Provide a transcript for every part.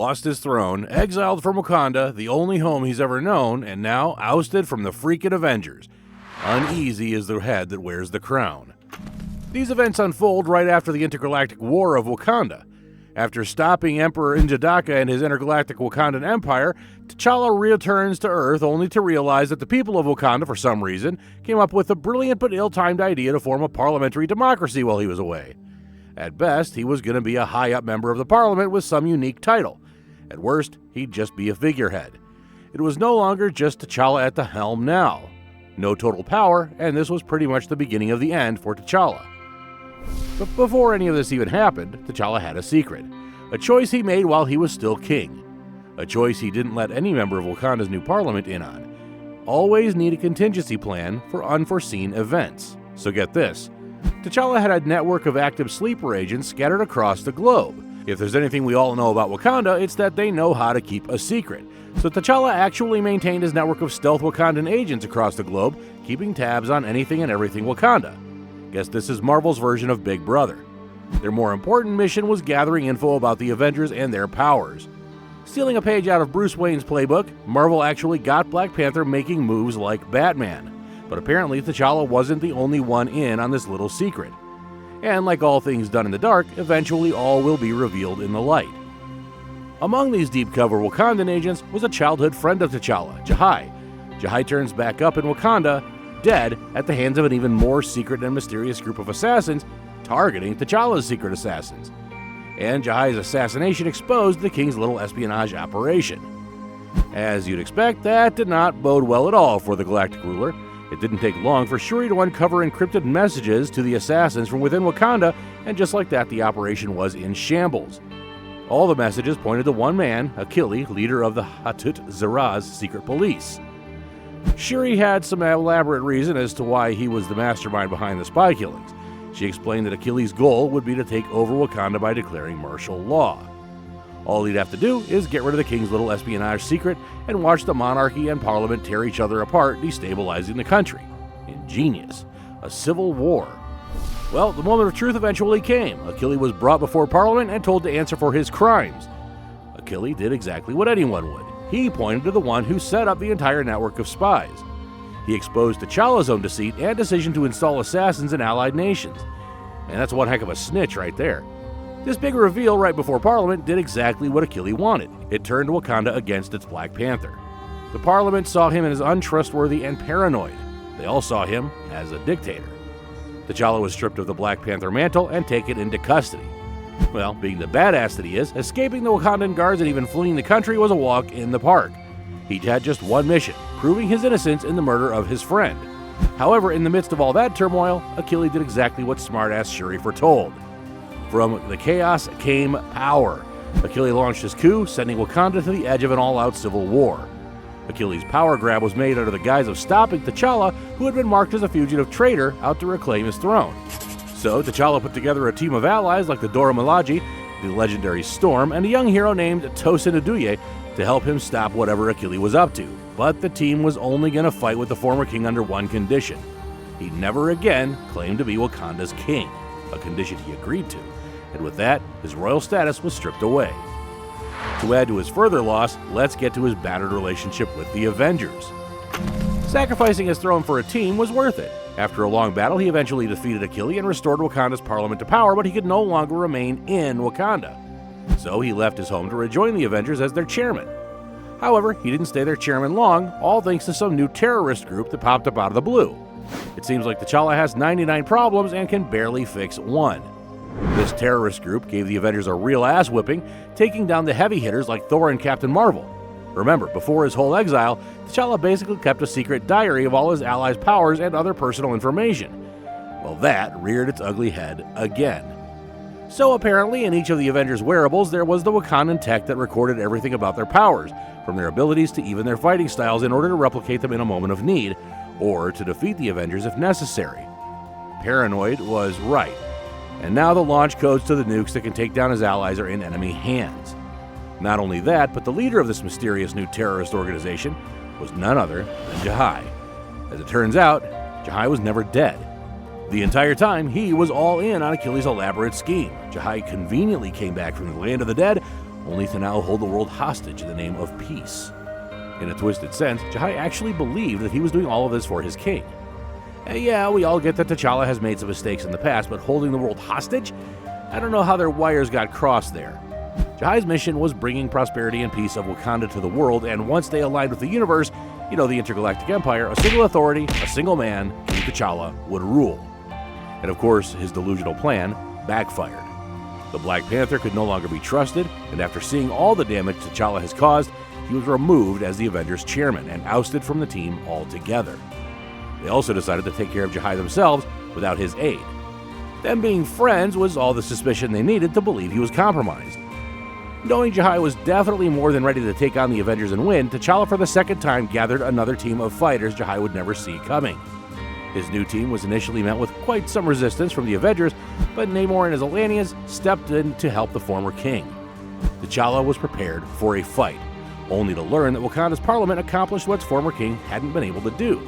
lost his throne, exiled from Wakanda, the only home he's ever known, and now ousted from the freaking Avengers. Uneasy is the head that wears the crown. These events unfold right after the Intergalactic War of Wakanda. After stopping Emperor N'Jadaka and his intergalactic Wakandan empire, T'Challa returns to Earth only to realize that the people of Wakanda, for some reason, came up with a brilliant but ill-timed idea to form a parliamentary democracy while he was away. At best, he was going to be a high-up member of the parliament with some unique title. At worst, he'd just be a figurehead. It was no longer just T'Challa at the helm now. No total power, and this was pretty much the beginning of the end for T'Challa. But before any of this even happened, T'Challa had a secret. A choice he made while he was still king. A choice he didn't let any member of Wakanda's new parliament in on. Always need a contingency plan for unforeseen events. So get this. T'Challa had a network of active sleeper agents scattered across the globe. If there's anything we all know about Wakanda, it's that they know how to keep a secret. So T'Challa actually maintained his network of stealth Wakandan agents across the globe, keeping tabs on anything and everything Wakanda. Guess this is Marvel's version of Big Brother. Their more important mission was gathering info about the Avengers and their powers. Stealing a page out of Bruce Wayne's playbook, Marvel actually got Black Panther making moves like Batman. But apparently T'Challa wasn't the only one in on this little secret. And like all things done in the dark, eventually all will be revealed in the light. Among these deep cover Wakandan agents was a childhood friend of T'Challa, Jahai. Jahai turns back up in Wakanda, dead at the hands of an even more secret and mysterious group of assassins targeting T'Challa's secret assassins. And Jahai's assassination exposed the king's little espionage operation. As you'd expect, that did not bode well at all for the galactic ruler. It didn't take long for Shuri to uncover encrypted messages to the assassins from within Wakanda, and just like that, the operation was in shambles. All the messages pointed to one man, Achille, leader of the Hatut Zeraz secret police. Shuri had some elaborate reason as to why he was the mastermind behind the spy killings. She explained that Achilles' goal would be to take over Wakanda by declaring martial law. All he'd have to do is get rid of the king's little espionage secret and watch the monarchy and parliament tear each other apart, destabilizing the country. Ingenious. A civil war. Well, the moment of truth eventually came. Achilles was brought before parliament and told to answer for his crimes. Achilles did exactly what anyone would. He pointed to the one who set up the entire network of spies. He exposed T'Challa's own deceit and decision to install assassins in allied nations. And that's one heck of a snitch right there. This big reveal right before Parliament did exactly what Achilles wanted. It turned Wakanda against its Black Panther. The Parliament saw him as untrustworthy and paranoid. They all saw him as a dictator. T'Challa was stripped of the Black Panther mantle and taken into custody. Well, being the badass that he is, escaping the Wakandan guards and even fleeing the country was a walk in the park. He had just one mission, proving his innocence in the murder of his friend. However, in the midst of all that turmoil, Achilles did exactly what smartass Shuri foretold. From the chaos came power. Achilles launched his coup, sending Wakanda to the edge of an all-out civil war. Achilles' power grab was made under the guise of stopping T'Challa, who had been marked as a fugitive traitor out to reclaim his throne. So T'Challa put together a team of allies like the Dora Milaje, the legendary Storm, and a young hero named Tosin Aduye to help him stop whatever Achilles was up to. But the team was only going to fight with the former king under one condition. He never again claimed to be Wakanda's king, a condition he agreed to. And with that, his royal status was stripped away. To add to his further loss, let's get to his battered relationship with the Avengers. Sacrificing his throne for a team was worth it. After a long battle, he eventually defeated Achilles and restored Wakanda's parliament to power, but he could no longer remain in Wakanda. So he left his home to rejoin the Avengers as their chairman. However, he didn't stay their chairman long, all thanks to some new terrorist group that popped up out of the blue. It seems like T'Challa has 99 problems and can barely fix one. This terrorist group gave the Avengers a real ass whipping, taking down the heavy hitters like Thor and Captain Marvel. Remember, before his whole exile, T'Challa basically kept a secret diary of all his allies' powers and other personal information. Well, that reared its ugly head again. So apparently, in each of the Avengers' wearables, there was the Wakandan tech that recorded everything about their powers, from their abilities to even their fighting styles, in order to replicate them in a moment of need, or to defeat the Avengers if necessary. Paranoid was right. And now the launch codes to the nukes that can take down his allies are in enemy hands. Not only that, but the leader of this mysterious new terrorist organization was none other than Jahai. As it turns out, Jahai was never dead. The entire time, he was all in on Achilles' elaborate scheme. Jahai conveniently came back from the land of the dead, only to now hold the world hostage in the name of peace. In a twisted sense, Jahai actually believed that he was doing all of this for his king. And yeah, we all get that T'Challa has made some mistakes in the past, but holding the world hostage? I don't know how their wires got crossed there. Jahai's mission was bringing prosperity and peace of Wakanda to the world, and once they aligned with the universe, the Intergalactic Empire, a single authority, a single man, King T'Challa, would rule. And of course, his delusional plan backfired. The Black Panther could no longer be trusted, and after seeing all the damage T'Challa has caused, he was removed as the Avengers chairman and ousted from the team altogether. They also decided to take care of Jahai themselves without his aid. Them being friends was all the suspicion they needed to believe he was compromised. Knowing Jahai was definitely more than ready to take on the Avengers and win, T'Challa for the second time gathered another team of fighters Jahai would never see coming. His new team was initially met with quite some resistance from the Avengers, but Namor and his Atlanteans stepped in to help the former king. T'Challa was prepared for a fight, only to learn that Wakanda's parliament accomplished what its former king hadn't been able to do.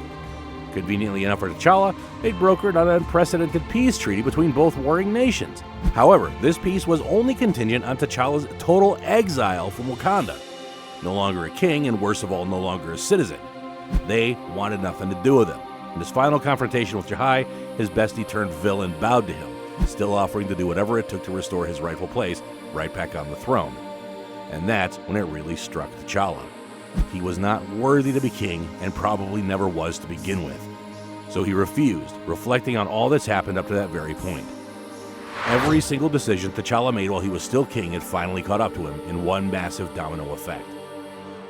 Conveniently enough for T'Challa, they'd brokered an unprecedented peace treaty between both warring nations. However, this peace was only contingent on T'Challa's total exile from Wakanda. No longer a king, and worst of all, no longer a citizen. They wanted nothing to do with him. In his final confrontation with Jahai, his bestie-turned villain bowed to him, still offering to do whatever it took to restore his rightful place right back on the throne. And that's when it really struck T'Challa. He was not worthy to be king, and probably never was to begin with. So he refused, reflecting on all that's happened up to that very point. Every single decision T'Challa made while he was still king had finally caught up to him in one massive domino effect.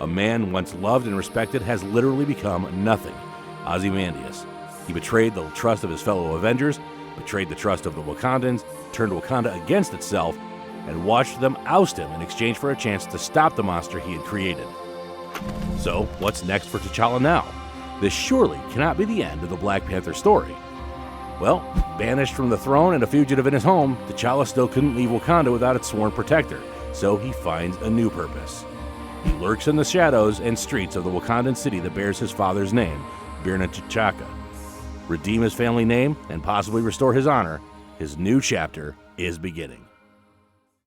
A man once loved and respected has literally become nothing. Ozymandias. He betrayed the trust of his fellow Avengers, betrayed the trust of the Wakandans, turned Wakanda against itself, and watched them oust him in exchange for a chance to stop the monster he had created. So, what's next for T'Challa now? This surely cannot be the end of the Black Panther story. Well, banished from the throne and a fugitive in his home, T'Challa still couldn't leave Wakanda without its sworn protector, so he finds a new purpose. He lurks in the shadows and streets of the Wakandan city that bears his father's name, Birna T'Chaka. Redeem his family name and possibly restore his honor, his new chapter is beginning.